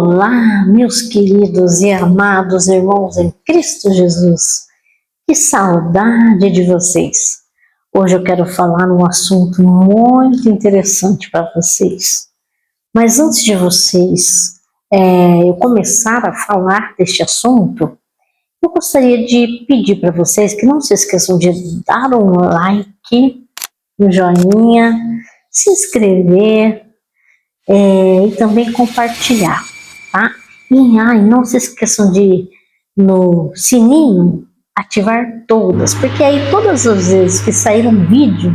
Olá, meus queridos e amados irmãos em Cristo Jesus. Que saudade de vocês. Hoje eu quero falar um assunto muito interessante para vocês. Mas antes de eu começar a falar deste assunto, eu gostaria de pedir para vocês que não se esqueçam de dar um like, um joinha, se inscrever e também compartilhar, tá? E não se esqueçam de, no sininho, ativar todas, porque aí todas as vezes que sair um vídeo,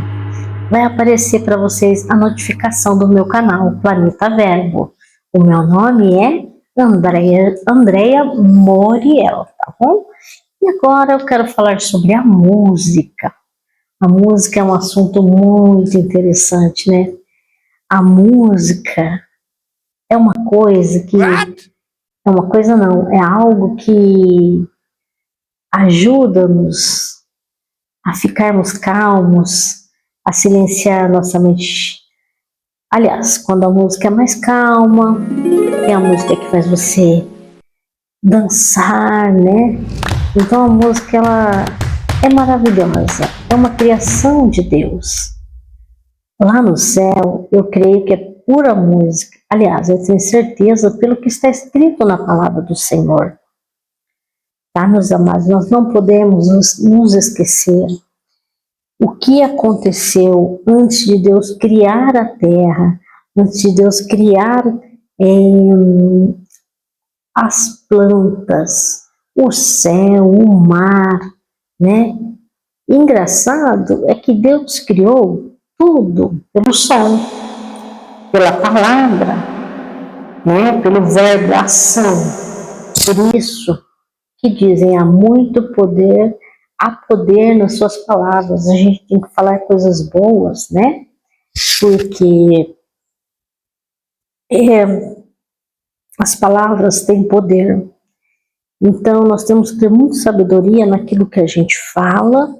vai aparecer para vocês a notificação do meu canal, Planeta Verbo. O meu nome é Andréia Moriel, tá bom? E agora eu quero falar sobre a música. A música é um assunto muito interessante, né? A música é uma coisa que... É uma coisa não, é algo que ajuda-nos a ficarmos calmos, a silenciar nossa mente. Aliás, quando a música é mais calma, é a música que faz você dançar, né? Então a música, ela é maravilhosa, é uma criação de Deus. Lá no céu, eu creio que é pura música. Aliás, eu tenho certeza pelo que está escrito na palavra do Senhor. Tá, meus amados? Nós não podemos nos esquecer o que aconteceu antes de Deus criar a terra, antes de Deus criar as plantas, o céu, o mar, né? Engraçado é que Deus criou tudo pelo som, pela palavra, né? Pelo verbo ação. Por isso que dizem, há muito poder, há poder nas suas palavras. A gente tem que falar coisas boas, né? Porque as palavras têm poder. Então nós temos que ter muita sabedoria naquilo que a gente fala,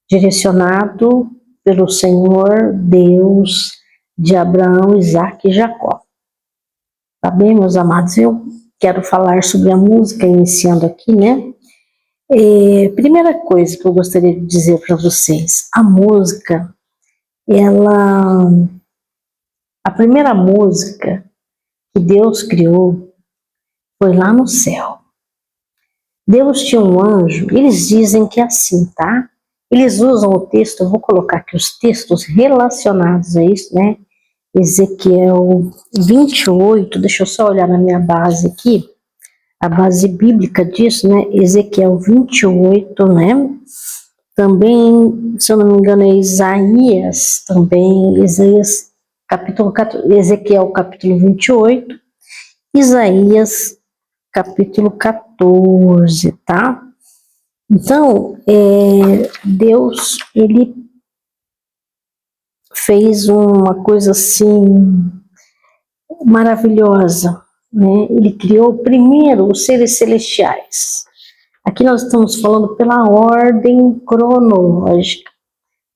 direcionado pelo Senhor Deus de Abraão, Isaque e Jacó. Tá bem, meus amados? Eu quero falar sobre a música, iniciando aqui, né? Primeira coisa que eu gostaria de dizer para vocês, a música, a primeira música que Deus criou foi lá no céu. Deus tinha um anjo, eles dizem que é assim, tá? Eles usam o texto, eu vou colocar aqui os textos relacionados a isso, né? Ezequiel 28, deixa eu só olhar na minha base aqui, a base bíblica disso, né? Ezequiel 28, né? Também, se eu não me engano, é Isaías, também, Ezequiel capítulo 28, Isaías capítulo 14, tá? Então, Deus, ele fez uma coisa assim maravilhosa, né? Ele criou primeiro os seres celestiais. Aqui nós estamos falando pela ordem cronológica,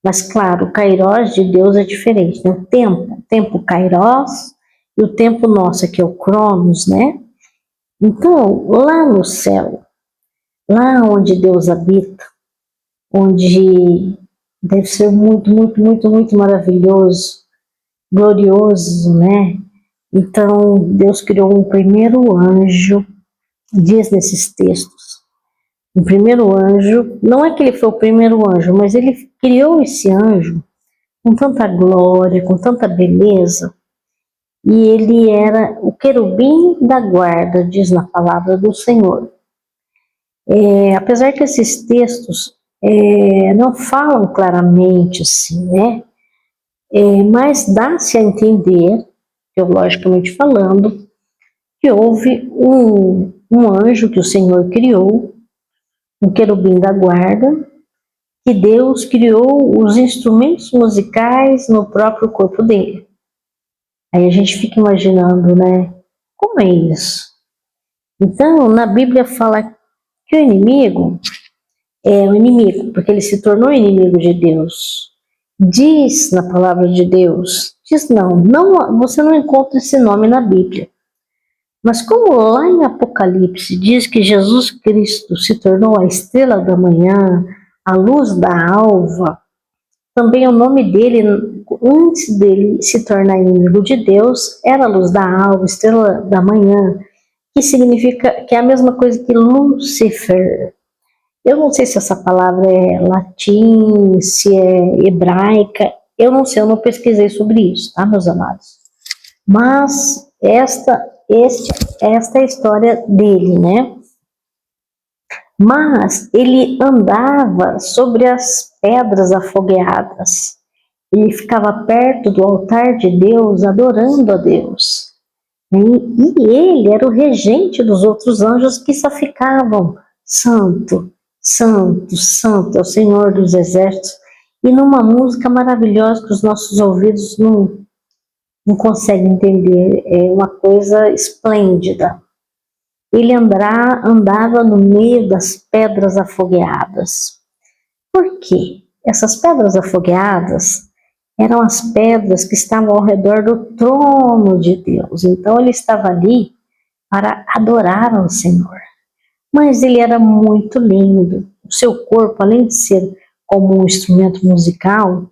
mas claro, o Kairos de Deus é diferente, né? O tempo Kairos e o tempo nosso aqui é o Cronos, né? Então, lá no céu, lá onde Deus habita, onde deve ser muito, muito, muito, muito maravilhoso, glorioso, né? Então, Deus criou um primeiro anjo, diz nesses textos. O primeiro anjo, não é que ele foi o primeiro anjo, mas ele criou esse anjo com tanta glória, com tanta beleza, e ele era o querubim da guarda, diz na palavra do Senhor. Apesar que esses textos não falam claramente assim, né? Mas dá-se a entender, teologicamente falando, que houve um anjo que o Senhor criou, um querubim da guarda, que Deus criou os instrumentos musicais no próprio corpo dele. Aí a gente fica imaginando, né? Como é isso? Então, na Bíblia fala que o inimigo é o inimigo, porque ele se tornou inimigo de Deus. Diz na palavra de Deus, diz não, você não encontra esse nome na Bíblia. Mas como lá em Apocalipse diz que Jesus Cristo se tornou a estrela da manhã, a luz da alva, também o nome dele, antes dele se tornar inimigo de Deus, era a luz da alva, estrela da manhã, que significa que é a mesma coisa que Lúcifer. Eu não sei se essa palavra é latim, se é hebraica, eu não sei, eu não pesquisei sobre isso, tá, meus amados? Mas esta é a história dele, né? Mas ele andava sobre as pedras afogueadas. Ele ficava perto do altar de Deus, adorando a Deus. E ele era o regente dos outros anjos que só ficavam: Santo, Santo, Santo é o Senhor dos Exércitos. E numa música maravilhosa que os nossos ouvidos não conseguem entender, é uma coisa esplêndida. Ele andava no meio das pedras afogueadas. Por quê? Essas pedras afogueadas eram as pedras que estavam ao redor do trono de Deus. Então ele estava ali para adorar ao Senhor. Mas ele era muito lindo. O seu corpo, além de ser como um instrumento musical,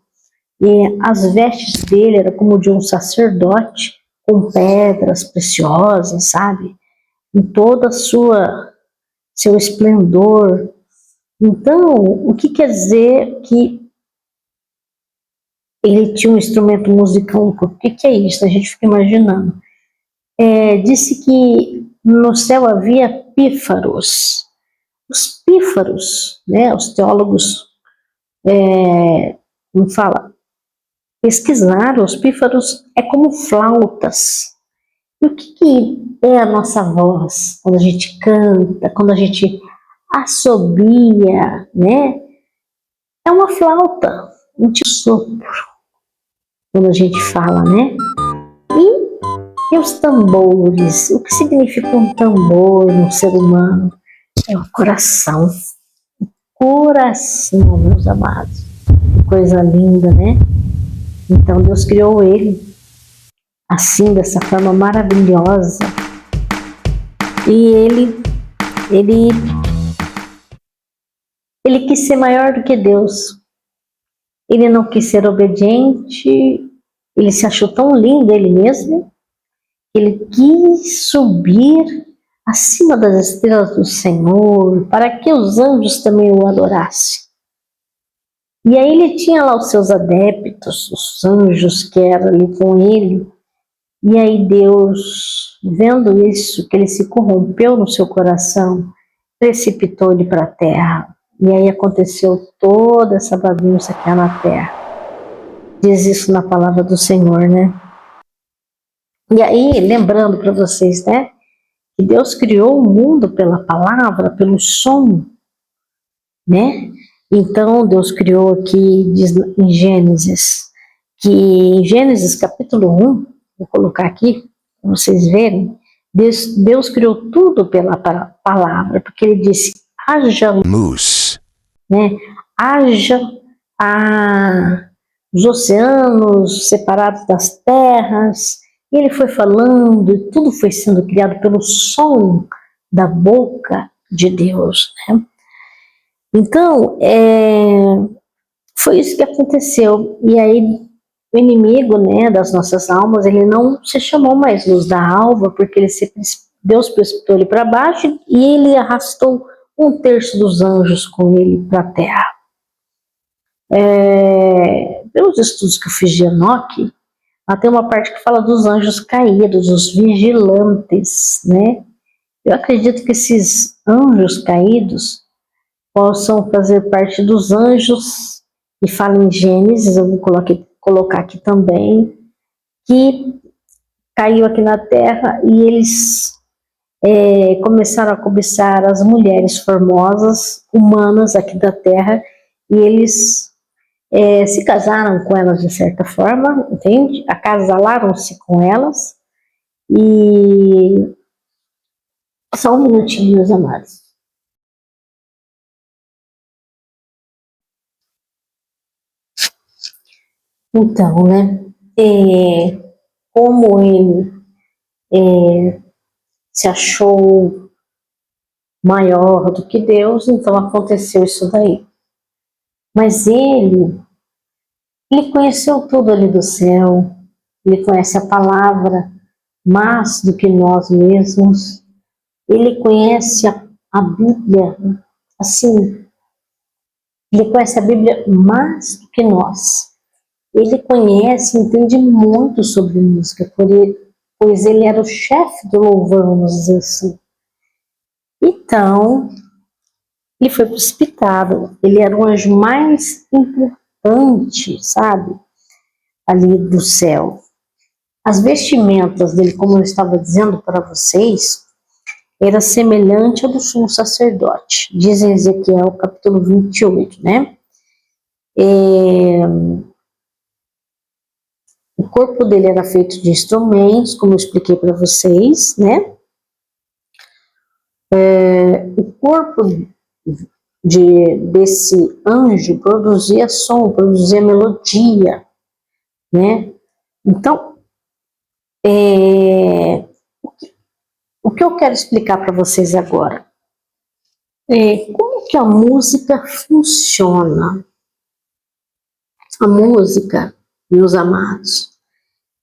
as vestes dele eram como de um sacerdote, com pedras preciosas, sabe? Em toda a seu esplendor. Então, o que quer dizer que ele tinha um instrumento musical? O que é isso? A gente fica imaginando. Disse que no céu havia pífaros. Os pífaros, né, os teólogos, como fala, pesquisaram, os pífaros é como flautas. E o que é a nossa voz quando a gente canta, quando a gente assobia, né? É uma flauta, um sopro, quando a gente fala, né? E os tambores? O que significa um tambor no ser humano? É o coração. Coração, meus amados. Que coisa linda, né? Então Deus criou ele assim, dessa forma maravilhosa. E ele, ele quis ser maior do que Deus. Ele não quis ser obediente. Ele se achou tão lindo ele mesmo. Ele quis subir acima das estrelas do Senhor, para que os anjos também o adorassem. E aí ele tinha lá os seus adeptos, os anjos que eram ali com ele. E aí Deus, vendo isso, que ele se corrompeu no seu coração, precipitou ele para a terra. E aí aconteceu toda essa bagunça que há na terra. Diz isso na palavra do Senhor, né? E aí, lembrando para vocês, né? Que Deus criou o mundo pela palavra, pelo som, né? Então, Deus criou aqui, diz em Gênesis, que em Gênesis capítulo 1, vou colocar aqui, para vocês verem, Deus criou tudo pela palavra, porque ele disse, haja luz, né? Haja os oceanos separados das terras, e ele foi falando, e tudo foi sendo criado pelo som da boca de Deus, né? Então, foi isso que aconteceu. E aí, o inimigo, né, das nossas almas, ele não se chamou mais luz da alva, porque Deus precipitou ele para baixo e ele arrastou um terço dos anjos com ele para a terra. Pelos estudos que eu fiz de Enoque, tem uma parte que fala dos anjos caídos, os vigilantes, né? Eu acredito que esses anjos caídos possam fazer parte dos anjos que fala em Gênesis, eu vou colocar aqui também, que caiu aqui na terra e eles começaram a cobiçar as mulheres formosas, humanas aqui da terra, e eles se casaram com elas de certa forma, entende? Acasalaram-se com elas, e só um minutinho, meus amados. Então, né, como ele se achou maior do que Deus, então aconteceu isso daí. Mas ele conheceu tudo ali do céu, ele conhece a palavra mais do que nós mesmos, ele conhece a Bíblia, assim, ele conhece a Bíblia mais do que nós. Ele conhece, entende muito sobre música, pois ele era o chefe do louvor, vamos dizer assim. Então, ele foi precipitado, ele era o anjo mais importante, sabe, ali do céu. As vestimentas dele, como eu estava dizendo para vocês, era semelhante ao do sumo sacerdote. Diz em Ezequiel capítulo 28, né? O corpo dele era feito de instrumentos, como eu expliquei para vocês, né? O corpo desse anjo produzia som, produzia melodia, né? Então, o que eu quero explicar para vocês agora é como que a música funciona. A música, meus amados,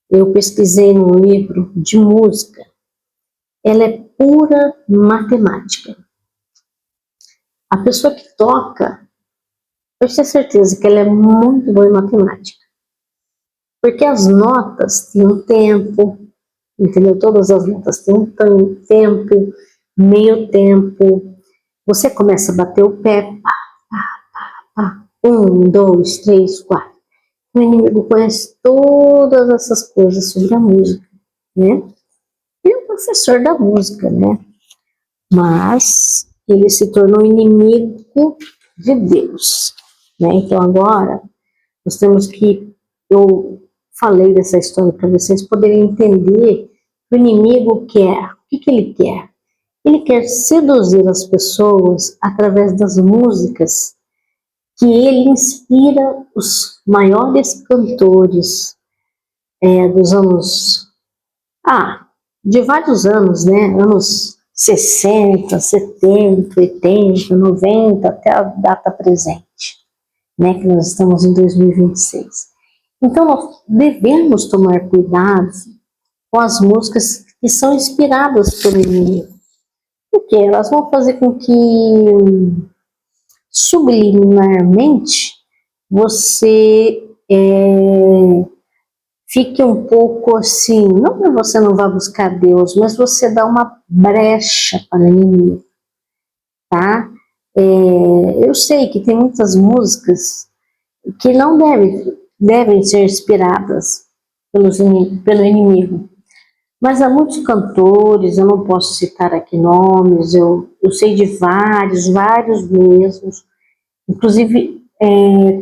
eu pesquisei num livro de música, ela é pura matemática. A pessoa que toca, eu tenho certeza que ela é muito boa em matemática. Porque as notas têm um tempo, entendeu? Todas as notas têm um tempo, meio tempo. Você começa a bater o pé, pá, pá, pá, pá. 1, 2, 3, 4. O inimigo conhece todas essas coisas sobre a música, né? Ele é o professor da música, né? Mas ele se tornou inimigo de Deus, né? Então agora nós temos que, eu falei dessa história para vocês poderem entender o inimigo quer, o que ele quer? Ele quer seduzir as pessoas através das músicas que ele inspira os maiores cantores dos anos, de vários anos, né? Anos 60, 70, 80, 90, até a data presente, né? Que nós estamos em 2026. Então, nós devemos tomar cuidado com as músicas que são inspiradas pelo inimigo, porque elas vão fazer com que subliminarmente você fique um pouco assim, não que você não vá buscar Deus, mas você dá uma brecha para o inimigo, tá? Eu sei que tem muitas músicas que não devem ser inspiradas pelo inimigo, mas há muitos cantores, eu não posso citar aqui nomes, eu sei de vários mesmos, inclusive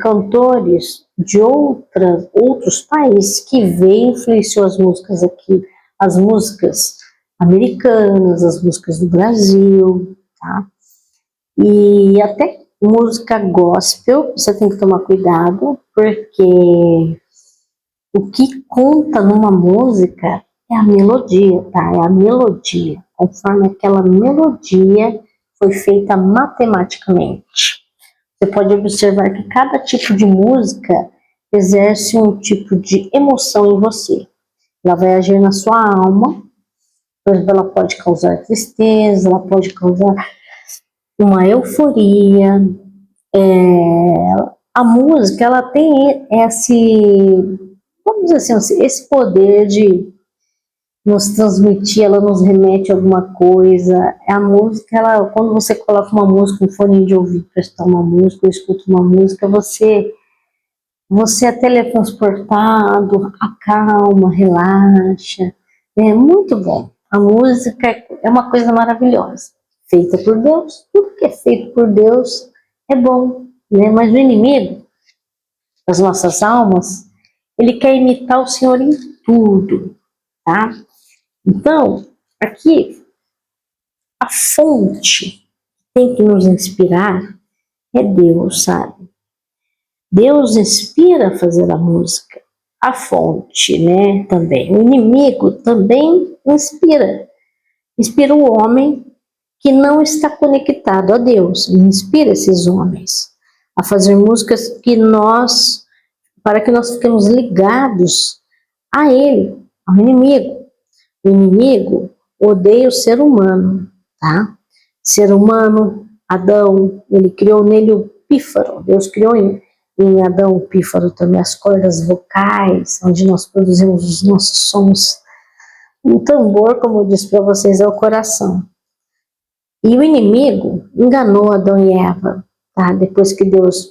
cantores de outros países que veio e influenciou as músicas aqui, as músicas americanas, as músicas do Brasil, tá? E até música gospel, você tem que tomar cuidado, porque o que conta numa música é a melodia, tá? É a melodia, conforme aquela melodia foi feita matematicamente. Você pode observar que cada tipo de música exerce um tipo de emoção em você. Ela vai agir na sua alma, por exemplo, ela pode causar tristeza, ela pode causar uma euforia. A música, ela tem vamos dizer assim, esse poder de nos transmitir, ela nos remete a alguma coisa. A música, quando você coloca uma música, um fone de ouvido para escutar uma música, ou escuta uma música, você é teletransportado, acalma, relaxa. É muito bom. A música é uma coisa maravilhosa, feita por Deus. Tudo que é feito por Deus é bom, né? Mas o inimigo das nossas almas, ele quer imitar o Senhor em tudo, tá? Então, aqui, a fonte que tem que nos inspirar é Deus, sabe? Deus inspira a fazer a música. A fonte, né, também. O inimigo também inspira. Inspira o homem que não está conectado a Deus. Ele inspira esses homens a fazer músicas para que nós fiquemos ligados a ele, ao inimigo. O inimigo odeia o ser humano, tá? Ser humano, Adão, ele criou nele o pífaro. Deus criou em Adão o pífaro também, as cordas vocais, onde nós produzimos os nossos sons. O tambor, como eu disse para vocês, é o coração. E o inimigo enganou Adão e Eva, tá? Depois que Deus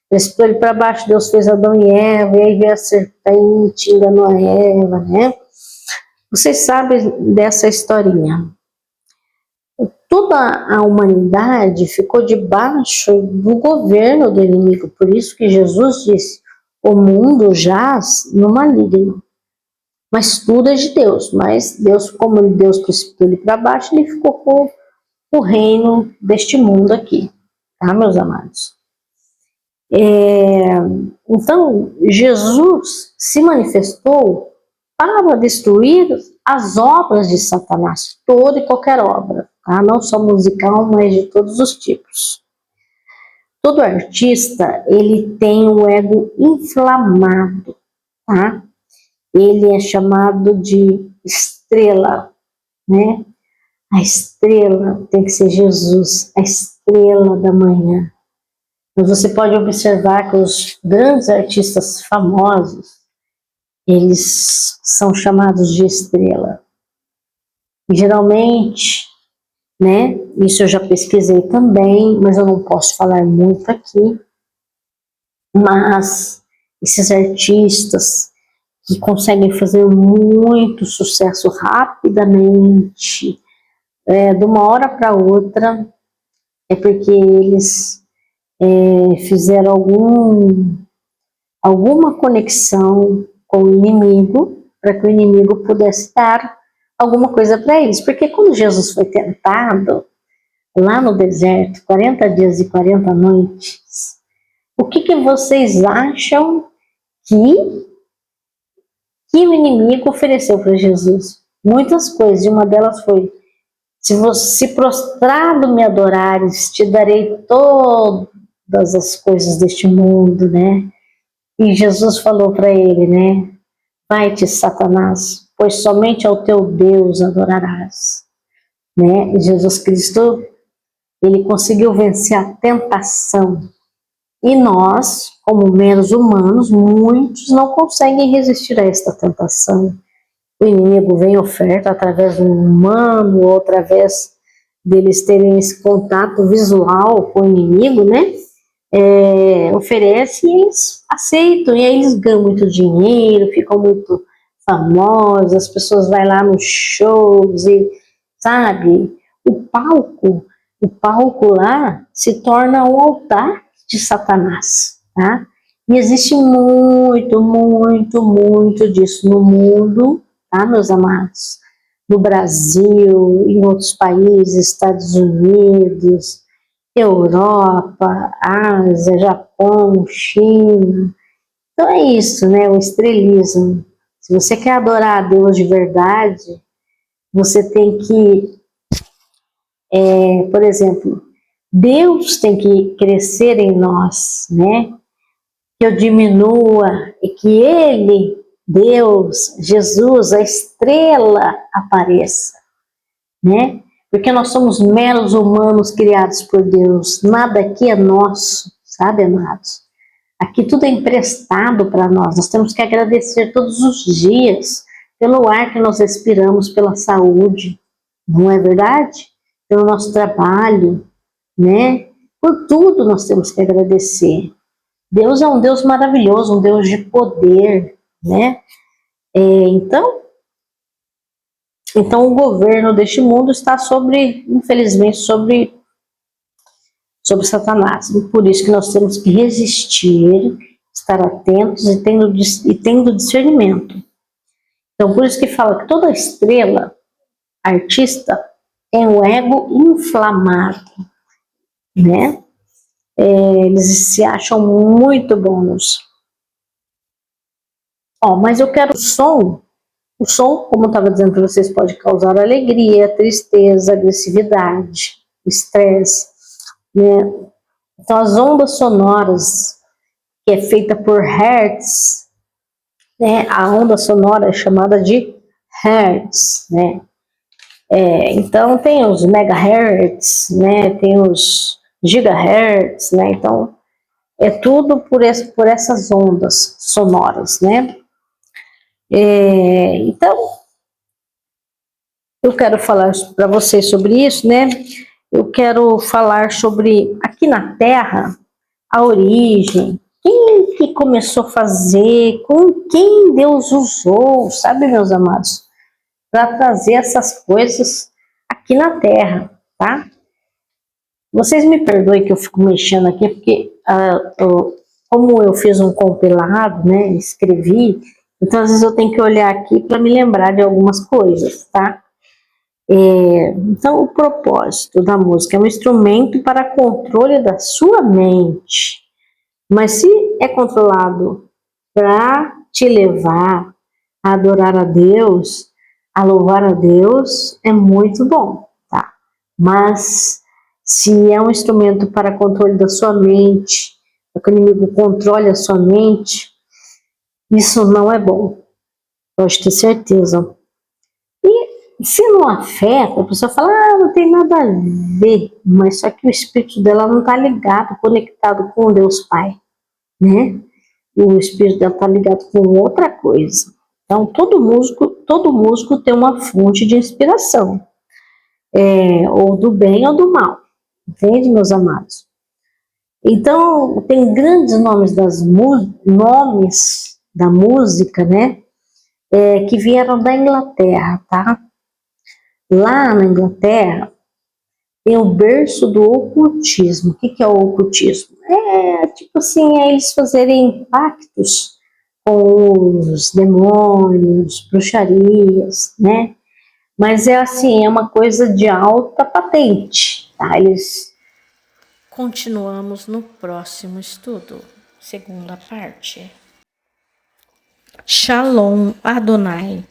precipou ele para baixo, Deus fez Adão e Eva, e aí veio a serpente, enganou a Eva, né? Vocês sabem dessa historinha. Toda a humanidade ficou debaixo do governo do inimigo, por isso que Jesus disse, o mundo jaz no maligno. Mas tudo é de Deus, mas Deus, como Deus precipitou ele para baixo, ele ficou com o reino deste mundo aqui, tá, meus amados? Então, Jesus se manifestou para destruir as obras de Satanás, toda e qualquer obra, tá? Não só musical, mas de todos os tipos. Todo artista, ele tem o ego inflamado, tá? Ele é chamado de estrela, né? A estrela tem que ser Jesus, a estrela da manhã. Mas você pode observar que os grandes artistas famosos, eles são chamados de estrela. E geralmente, né, isso eu já pesquisei também, mas eu não posso falar muito aqui, mas esses artistas que conseguem fazer muito sucesso rapidamente, de uma hora para outra, é porque eles fizeram alguma conexão com o inimigo, para que o inimigo pudesse dar alguma coisa para eles. Porque quando Jesus foi tentado, lá no deserto, 40 dias e 40 noites, o que vocês acham que o inimigo ofereceu para Jesus? Muitas coisas, e uma delas foi, se você prostrado me adorares, te darei todas as coisas deste mundo, né? E Jesus falou para ele, né? Vai-te, Satanás, pois somente ao teu Deus adorarás, né? E Jesus Cristo, ele conseguiu vencer a tentação. E nós, como meros humanos, muitos não conseguem resistir a esta tentação. O inimigo vem oferta através do humano, ou através deles terem esse contato visual com o inimigo, né? Oferece e eles aceitam, e aí eles ganham muito dinheiro, ficam muito famosos, as pessoas vão lá nos shows e, sabe, o palco lá se torna um altar de Satanás, tá? E existe muito, muito, muito disso no mundo, tá, meus amados? No Brasil, em outros países, Estados Unidos, Europa, Ásia, Japão, China. Então é isso, né? O estrelismo. Se você quer adorar a Deus de verdade, você tem que, por exemplo, Deus tem que crescer em nós, né? Que eu diminua e que Ele, Deus, Jesus, a estrela, apareça, né? Porque nós somos meros humanos criados por Deus, nada aqui é nosso, sabe, amados? Aqui tudo é emprestado para nós temos que agradecer todos os dias pelo ar que nós respiramos, pela saúde, não é verdade? Pelo nosso trabalho, né? Por tudo nós temos que agradecer. Deus é um Deus maravilhoso, um Deus de poder, né? Então o governo deste mundo está infelizmente, sobre Satanás. E por isso que nós temos que resistir, estar atentos e tendo discernimento. Então, por isso que fala que toda estrela, artista, é um ego inflamado, né? Eles se acham muito bons. Mas eu quero som O som, como eu estava dizendo para vocês, pode causar alegria, tristeza, agressividade, estresse, né? Então, as ondas sonoras, que é feita por hertz, né? A onda sonora é chamada de hertz, né? Então, tem os megahertz, né? Tem os gigahertz, né? Então, é tudo por essas ondas sonoras, né? Então, eu quero falar para vocês sobre isso, né? Eu quero falar sobre, aqui na Terra, a origem, quem que começou a fazer, com quem Deus usou, sabe, meus amados? Para trazer essas coisas aqui na Terra, tá? Vocês me perdoem que eu fico mexendo aqui, porque como eu fiz um compilado, né, escrevi, então às vezes eu tenho que olhar aqui para me lembrar de algumas coisas, tá? Então, o propósito da música é um instrumento para controle da sua mente, mas se é controlado para te levar a adorar a Deus, a louvar a Deus, é muito bom, tá? Mas se é um instrumento para controle da sua mente, para que o inimigo controle a sua mente, isso não é bom, pode ter certeza. E se não afeta, a pessoa fala, não tem nada a ver, mas só que o espírito dela não está ligado, conectado com Deus Pai, né? O espírito dela está ligado com outra coisa. Então, todo músico tem uma fonte de inspiração, ou do bem ou do mal, entende, meus amados? Então, tem grandes nomes da música, né? Que vieram da Inglaterra, tá? Lá na Inglaterra, tem o berço do ocultismo. O que é o ocultismo? Tipo assim, eles fazerem pactos com os demônios, bruxarias, né? Mas é assim, é uma coisa de alta patente, tá? Eles... Continuamos no próximo estudo, segunda parte. Shalom Adonai.